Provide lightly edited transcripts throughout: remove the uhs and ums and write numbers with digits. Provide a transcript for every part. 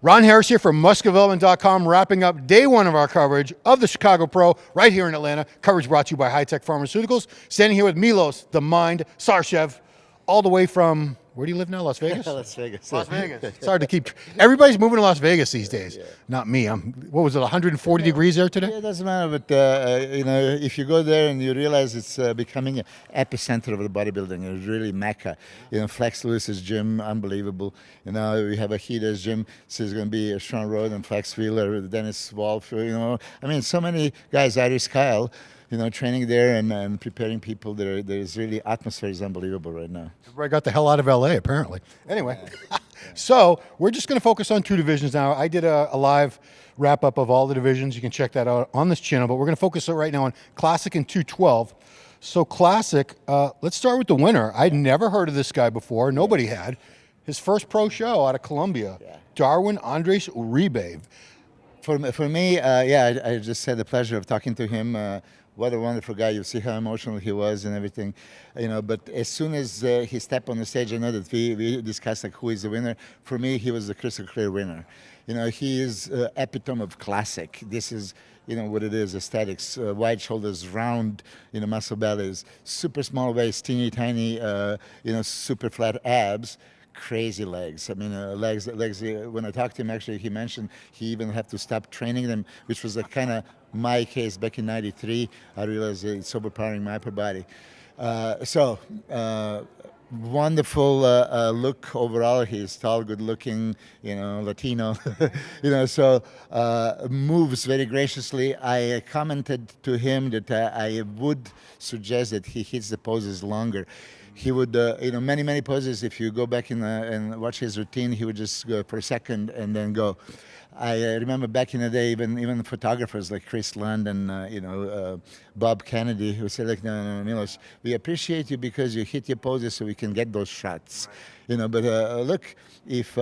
Ron Harris here from muscledevelopment.com, wrapping up day one of our coverage of the Chicago Pro right here in Atlanta. Coverage brought to you by High Tech Pharmaceuticals. Standing here with Milos, the Mind, Sarcev, all the way from, where do you live now, Las Vegas? Las Vegas. Las Vegas. It's hard to keep, everybody's moving to Las Vegas these days. Not me. What was it, 140 degrees there today? Yeah, it doesn't matter, but if you go there and you realize it's becoming an epicenter of the bodybuilding, it's really mecca. Flex Lewis's gym, unbelievable. We have a Hida's gym, so it's going to be Sean Road and Flex Wheeler, Dennis Wolf. So many guys, Iris Kyle. Training there and preparing people. There's really, atmosphere is unbelievable right now. Everybody got the hell out of LA, apparently. Anyway, so we're just going to focus on two divisions now. I did a live wrap-up of all the divisions. You can check that out on this channel, but we're going to focus right now on Classic and 212. So Classic, let's start with the winner. I'd never heard of this guy before. Nobody had. His first pro show out of Colombia, Darwin Andres Uribe. For me, I just had the pleasure of talking to him. What a wonderful guy. You see how emotional he was and everything. But as soon as he stepped on the stage, I know that we discussed who is the winner. For me, he was the crystal clear winner. He is epitome of classic. This is, what it is, aesthetics. Wide shoulders, round, muscle bellies, super small waist, teeny tiny, super flat abs. Crazy legs. Legs. When I talked to him, actually, he mentioned he even had to stop training them, which was kind of my case back in '93. I realized it's overpowering my upper body. Wonderful look overall. He's tall, good-looking, Latino. Moves very graciously. I commented to him that I would suggest that he hits the poses longer. He would, many poses. If you go back and watch his routine, he would just go for a second and then go. I remember back in the day, even photographers like Chris Lund and Bob Kennedy, who said no, Milos, we appreciate you because you hit your poses so we can get those shots. But look, if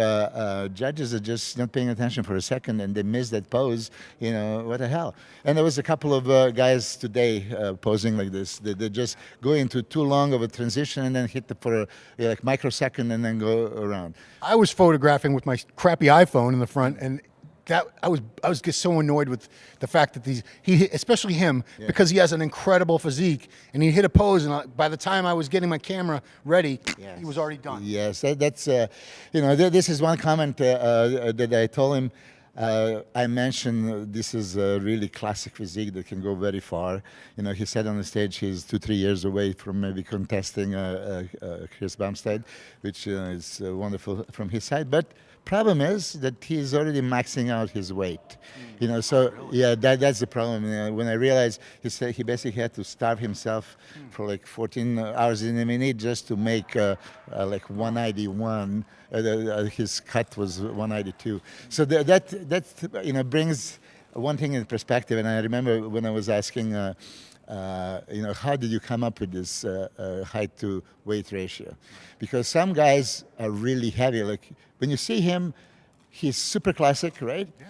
judges are just not paying attention for a second and they miss that pose, what the hell? And there was a couple of guys today posing like this. They just go into too long of a transition and then hit for a microsecond and then go around. I was photographing with my crappy iPhone in the front, and I was just so annoyed with the fact that especially him, because he has an incredible physique, and he hit a pose, and by the time I was getting my camera ready, he was already done. Yes, that's this is one comment that I told him. I mentioned this is a really classic physique that can go very far. He said on the stage he's 2-3 years away from maybe contesting Chris Bumstead, which is wonderful from his side. But problem is that he's already maxing out his weight. That's the problem. When I realized he basically had to starve himself for 14 hours in a minute just to make 191. His cut was 192. So that brings one thing in perspective. And I remember when I was asking, how did you come up with this height to weight ratio? Because some guys are really heavy. When you see him, he's super classic, right? Yeah.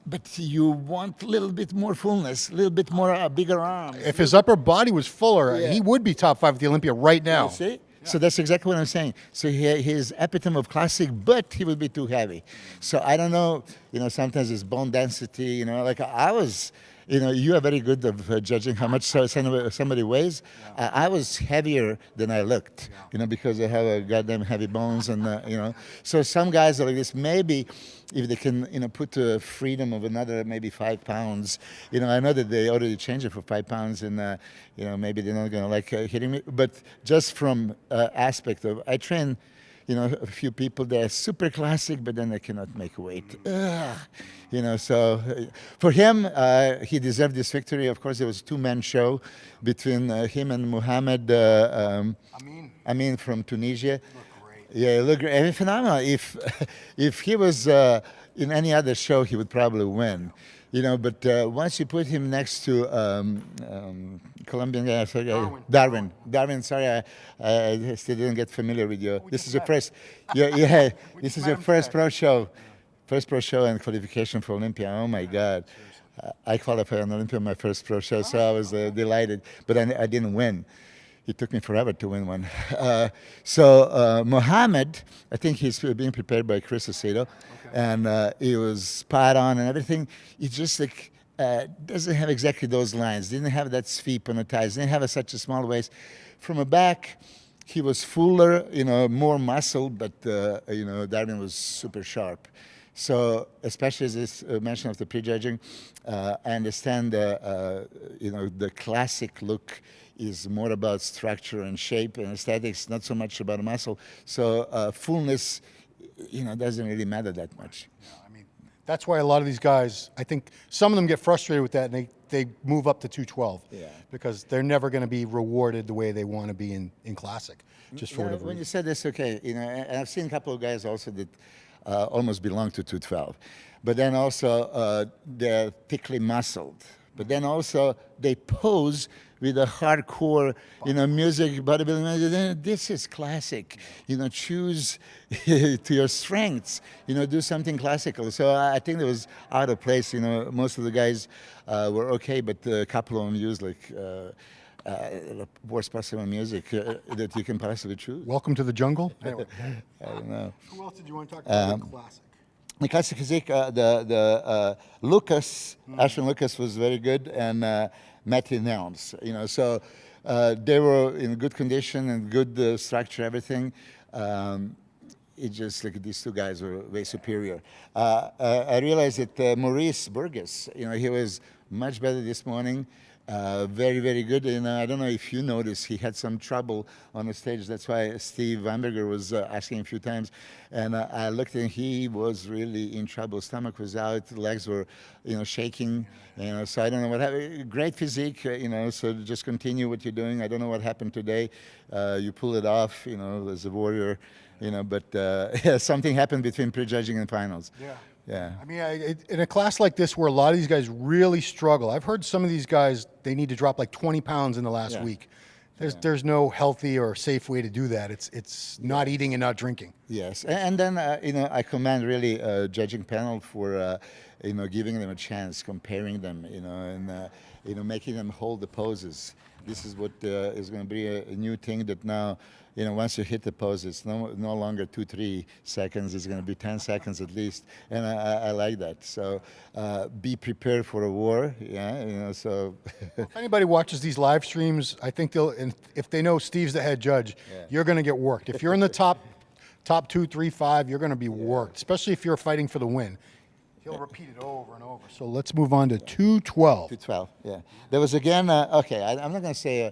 But you want a little bit more fullness, a little bit more bigger arms. If his upper body was fuller, he would be top 5 at the Olympia right now. You see? Yeah. So that's exactly what I'm saying. So he's epitome of classic, but he would be too heavy. So I don't know, sometimes it's bone density, I was... you are very good at judging how much somebody weighs. Yeah. I was heavier than I looked, because I have a goddamn heavy bones, and So some guys are like this. Maybe if they can, put the freedom of another maybe 5 pounds. I know that they already changed it for 5 pounds, and maybe they're not gonna like hitting me. But just from aspect of, I train. A few people that are super classic, but then they cannot make weight. So for him, he deserved this victory. Of course, there was a 2-man show between him and Muhammad Amin from Tunisia. Yeah, look great. Phenomenal. If he was in any other show, he would probably win. But once you put him next to Colombian guy, Darwin. Sorry, I still didn't get familiar with you. This is your first, this is your first pro show. First pro show and qualification for Olympia. Oh my God. I qualified on Olympia my first pro show, so I was delighted, but I didn't win. It took me forever to win one. So Mohammed, I think he's being prepared by Chris Aceto, and he was spot on and everything. He just like doesn't have exactly those lines. Didn't have that sweep on the thighs. Didn't have such a small waist. From a back, he was fuller, more muscle, but Darwin was super sharp. So, especially as this mention of the prejudging, I understand the classic look is more about structure and shape and aesthetics, not so much about muscle. So, fullness, doesn't really matter that much. Yeah, I mean, that's why a lot of these guys, I think some of them get frustrated with that and they move up to 212 because they're never going to be rewarded the way they want to be in classic. Just for whatever when reason. you said this, okay, and I've seen a couple of guys also that almost belong to 212, but then also they're thickly muscled, but then also they pose with a hardcore, music, bodybuilding. Then this is classic. Choose to your strengths. Do something classical. So I think it was out of place. Most of the guys were okay, but a couple of them used like. Worst possible music that you can possibly choose. Welcome to the jungle. Anyway. I don't know. Who else did you want to talk about? Classic. The classic physique, the Lucas, Ashton Lucas was very good, and Matthew Nelms. So they were in good condition and good structure, everything. It just like these two guys were way superior. I realized that Maurice Burgess, he was much better this morning. Very, very good. And I don't know if you noticed, he had some trouble on the stage. That's why Steve Weinberger was asking a few times. And I looked and he was really in trouble. Stomach was out, legs were, shaking. So I don't know what happened. Great physique, so just continue what you're doing. I don't know what happened today. You pulled it off, as a warrior, but something happened between prejudging and finals. Yeah. I mean, in a class like this where a lot of these guys really struggle, I've heard some of these guys, they need to drop like 20 pounds in the last week. There's no healthy or safe way to do that. It's not eating and not drinking. Yes, and then I commend really judging panel for giving them a chance, comparing them, and making them hold the poses. This is what is going to be a new thing that now. Once you hit the pose, it's no longer 2-3 seconds. It's going to be 10 seconds at least, and I like that. So be prepared for a war. Yeah, so. If anybody watches these live streams, I think and if they know Steve's the head judge, you're going to get worked. If you're in the top 2, 3, 5, you're going to be worked, especially if you're fighting for the win. He'll repeat it over and over. So let's move on to 212. 212. Yeah. There was again. Okay, I'm not going to say.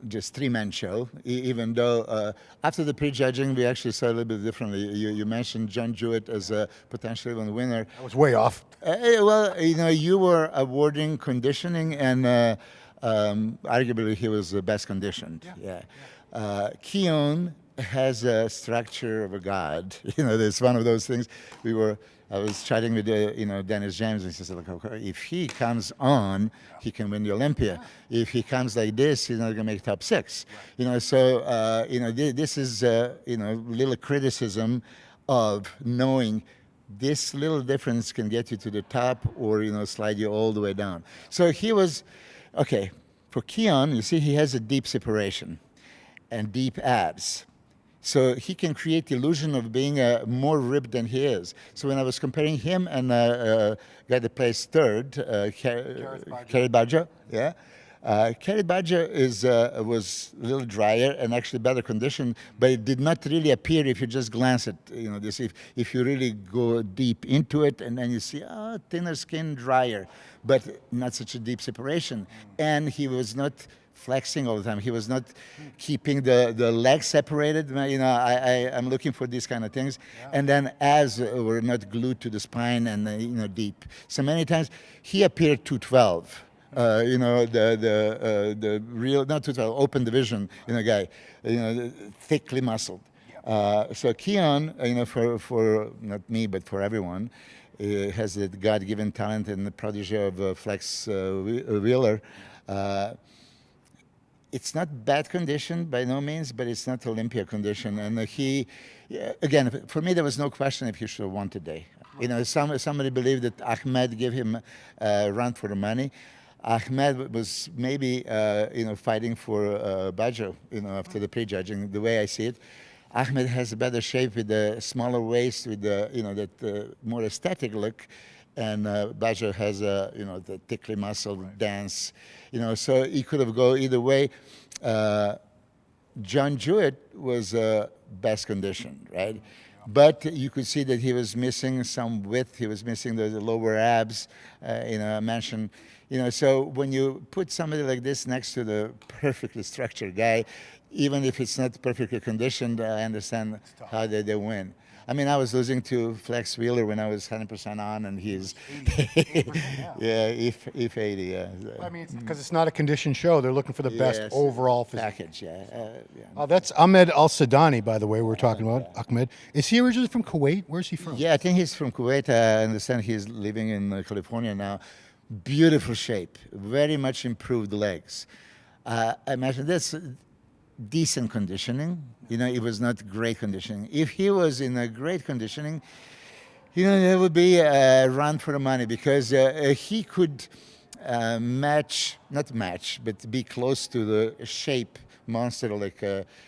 Just three-man show, even though after the prejudging we actually saw a little bit differently. You mentioned John Jewett as a potentially one winner. I was way off. Well, you were awarding conditioning, and arguably he was the best conditioned. Yeah. Keon has a structure of a god. There's one of those things. I was chatting with Dennis James, and he said, if he comes on, he can win the Olympia. If he comes like this, he's not going to make top 6. So this is little criticism of knowing this little difference can get you to the top or slide you all the way down. So he was okay. For Keon, you see, he has a deep separation and deep abs. So he can create the illusion of being more ripped than he is. So when I was comparing him and guy that placed third, Kerry Badger, Kerry Badger was a little drier and actually better conditioned, but it did not really appear if you just glance at this. If you really go deep into it, and then you see thinner skin, drier, but not such a deep separation, and he was not flexing all the time. He was not keeping the legs separated. I'm looking for these kind of things. And then abs were not glued to the spine and deep. So many times he appeared 212. The real, not 212, open division guy, thickly muscled. So Keon, for not me but for everyone, has a God-given talent and the protege of Flex Wheeler. It's not bad condition by no means, but it's not Olympia condition. And again, for me, there was no question if he should have won today. Somebody believed that Ahmed gave him a run for the money. Ahmed was maybe fighting for Bajo, after the prejudging. The way I see it, Ahmed has a better shape with the smaller waist, with the that more aesthetic look, and Bajo has the thickly muscled dance, So he could have go either way. John Jewett was best conditioned, right? But you could see that he was missing some width. He was missing the lower abs. I mentioned, So when you put somebody like this next to the perfectly structured guy, even if it's not perfectly conditioned, I understand how they win. I mean, I was losing to Flex Wheeler when I was 100% on, and he's 80%, yeah, if 80, yeah. I mean, because it's not a conditioned show. They're looking for the best Yes, overall physique. package, yeah. That's Ahmed Al Sadani, by the way. We're talking about Ahmed. Is he originally from Kuwait? Where's he from? Yeah, I think he's from Kuwait. I understand he's living in California now. Beautiful shape, very much improved legs. I imagine this decent conditioning. It was not great conditioning. If he was in a great conditioning, it would be a run for the money, because he could not match, but be close to the shape monster like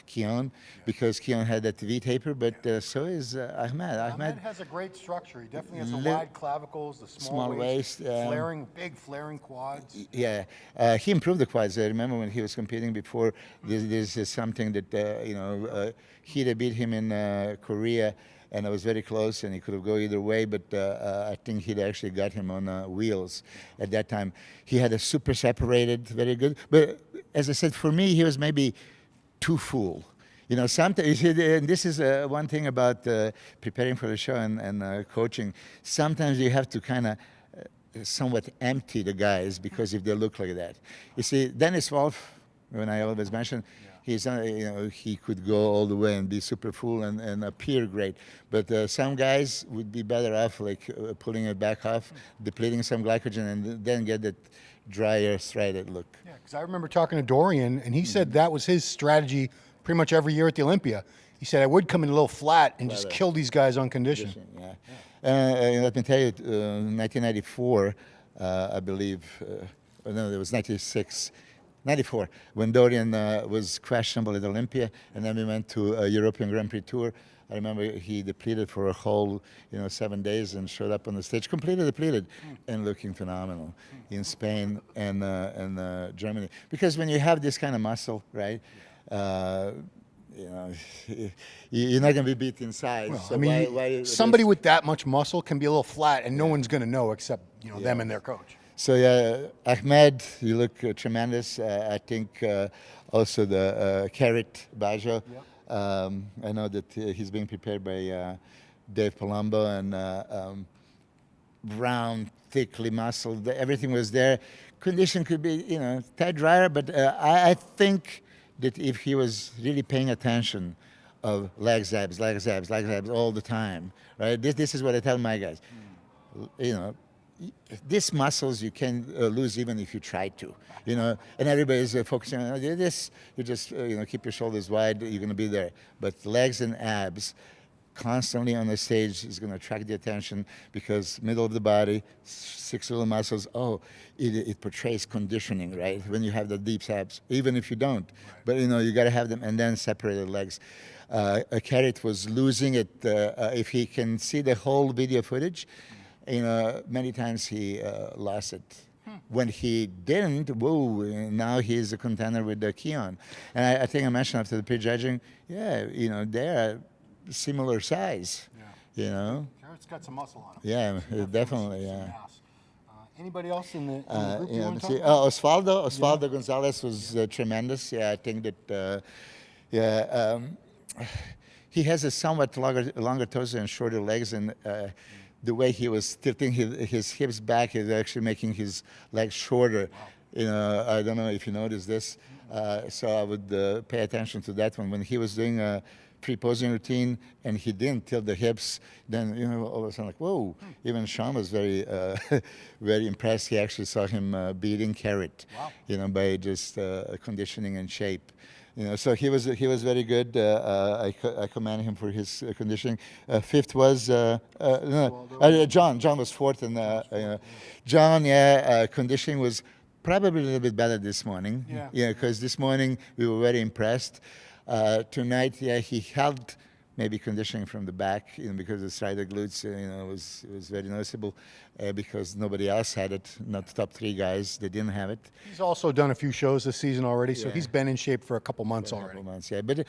Keon, because Keon had that V-taper, but so is Ahmed. Ahmed has a great structure. He definitely has the wide clavicles, the small waist, big flaring quads. Yeah, he improved the quads. I remember when he was competing before. This is something that Hida beat him in Korea, and I was very close, and he could have go either way. But I think Hida actually got him on wheels at that time. He had a super separated, very good. But as I said, for me, he was maybe too full. Sometimes, and this is one thing about preparing for the show and coaching. Sometimes you have to kind of somewhat empty the guys, because if they look like that. You see, Dennis Wolf, when I always mention, he's he could go all the way and be super full and appear great. But some guys would be better off like pulling it back off, depleting some glycogen, and then get that drier, striated look. Yeah, because I remember talking to Dorian, and he said that was his strategy pretty much every year at the Olympia. He said, I would come in a little flat and just kill these guys on condition. Yeah. Let me tell you, 1994, I believe, no, it was 96, 94, when Dorian was questionable at Olympia, and then we went to a European Grand Prix tour. I remember he depleted for a whole, 7 days and showed up on the stage, completely depleted, and looking phenomenal in Spain and Germany. Because when you have this kind of muscle, right, you're not going to be beat inside. Well, so I mean, why somebody with that much muscle can be a little flat, and no one's going to know except them and their coach. So yeah, Ahmed, you look tremendous. I think also the Carrot Bajo. Yep. I know that he's being prepared by Dave Palumbo, and round, thickly muscled. Everything was there. Condition could be, tight drier, but I think that if he was really paying attention of legs, abs all the time, right? This is what I tell my guys. These muscles you can lose even if you try to, and everybody's focusing on this. You just, keep your shoulders wide, you're going to be there. But legs and abs constantly on the stage is going to attract the attention, because middle of the body, 6 little muscles, it portrays conditioning, right? When you have the deep abs, even if you don't. Right. But, you got to have them, and then separated legs. Carrot was losing it. If he can see the whole video footage, many times he lost it. When he didn't, now he's a contender with the Keon. And I think I mentioned after the prejudging, they are similar size. Yeah. Carrot's got some muscle on him. Yeah, definitely, yeah. Anybody else in the group you want to talk about? Osvaldo Gonzalez was tremendous. Yeah, I think that, he has a somewhat longer torso and shorter legs, and the way he was tilting his hips back is actually making his legs shorter. Wow. I don't know if you noticed this, so I would pay attention to that one. When he was doing a pre-posing routine and he didn't tilt the hips, then all of a sudden like, whoa. Even Sean was very very impressed. He actually saw him beating Carrot, wow. By just conditioning and shape. So he was very good. I commend him for his conditioning. Fifth was John. John was fourth, and John, conditioning was Probably a little bit better this morning. Yeah. Because this morning we were very impressed. Tonight, he held maybe conditioning from the back, because the strider glutes, was very noticeable because nobody else had it. Not the top 3 guys, they didn't have it. He's also done a few shows this season already, so Yeah. he's been in shape for a couple months A already. couple months, yeah. But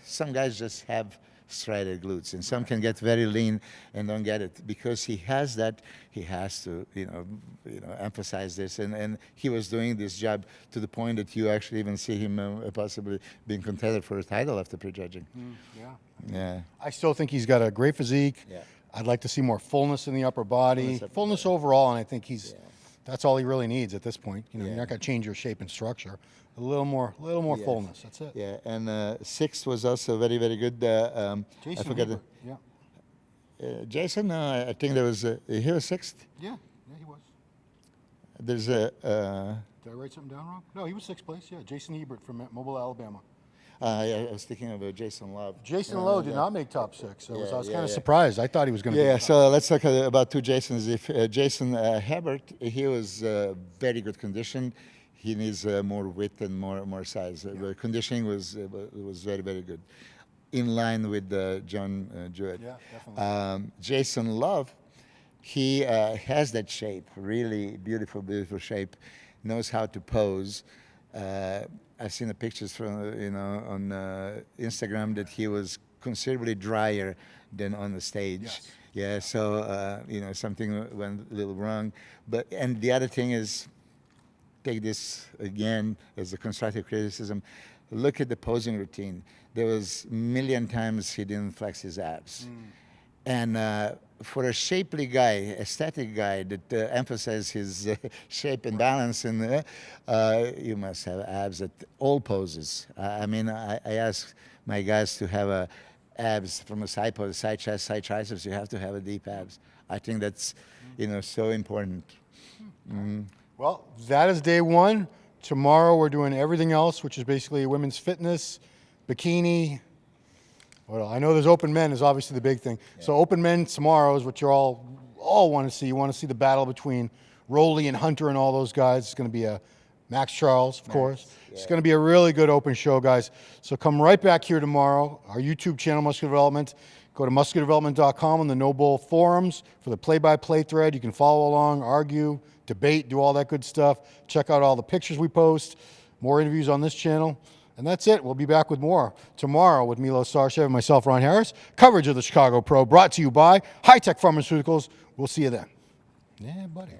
some guys just have strider glutes, and some can get very lean and don't get it. Because he has that, he has to emphasize this, and he was doing this job to the point that you actually even see him possibly being contended for a title after prejudging. Yeah. Yeah. I still think he's got a great physique. Yeah. I'd like to see more fullness in the upper body, Fullness fullness overall, and I think that's all he really needs at this point. You're not going to change your shape and structure. A little more Yes. fullness. That's it. Yeah, and 6th was also very, very good. I Jason forgot. Hebert, yeah. Jason, I think there was he was 6th. Yeah, he was. There's Did I write something down wrong? No, he was 6th place. Yeah, Jason Hebert from Mobile, Alabama. I was thinking of Jason Love. Jason Lowe did not make top 6. So I was Yeah, kind of yeah. surprised. I thought he was going to. Yeah, so let's talk about 2 Jasons. If Jason Hebert, he was very good conditioned. He needs more width and more size. The conditioning was very, very good, in line with John Jewett. Yeah, definitely. Jason Love, he has that shape, really beautiful, beautiful shape. Knows how to pose. I've seen the pictures from on Instagram that he was considerably drier than on the stage. Yes. Yeah, so something went a little wrong. And the other thing is, take this again as a constructive criticism. Look at the posing routine. There was a million times he didn't flex his abs. And for a shapely guy, aesthetic guy that emphasizes his shape and balance, and you must have abs at all poses. I ask my guys to have abs from a side pose, side chest, side triceps. You have to have a deep abs. I think that's so important. Well, that is day 1. Tomorrow we're doing everything else, which is basically women's fitness, bikini. Well, I know there's open men is obviously the big thing. Yeah. So open men tomorrow is what you all want to see. You want to see the battle between Rolly and Hunter and all those guys. It's going to be a Max Charles, of course. Yeah. It's going to be a really good open show, guys. So come right back here tomorrow. Our YouTube channel, Muscular Development. Go to musculardevelopment.com on the No Bull forums for the play-by-play thread. You can follow along, argue, debate, do all that good stuff. Check out all the pictures we post. More interviews on this channel. And that's it. We'll be back with more tomorrow with Milos, Sarcev, and myself, Ron Harris. Coverage of the Chicago Pro brought to you by High Tech Pharmaceuticals. We'll see you then. Yeah, buddy.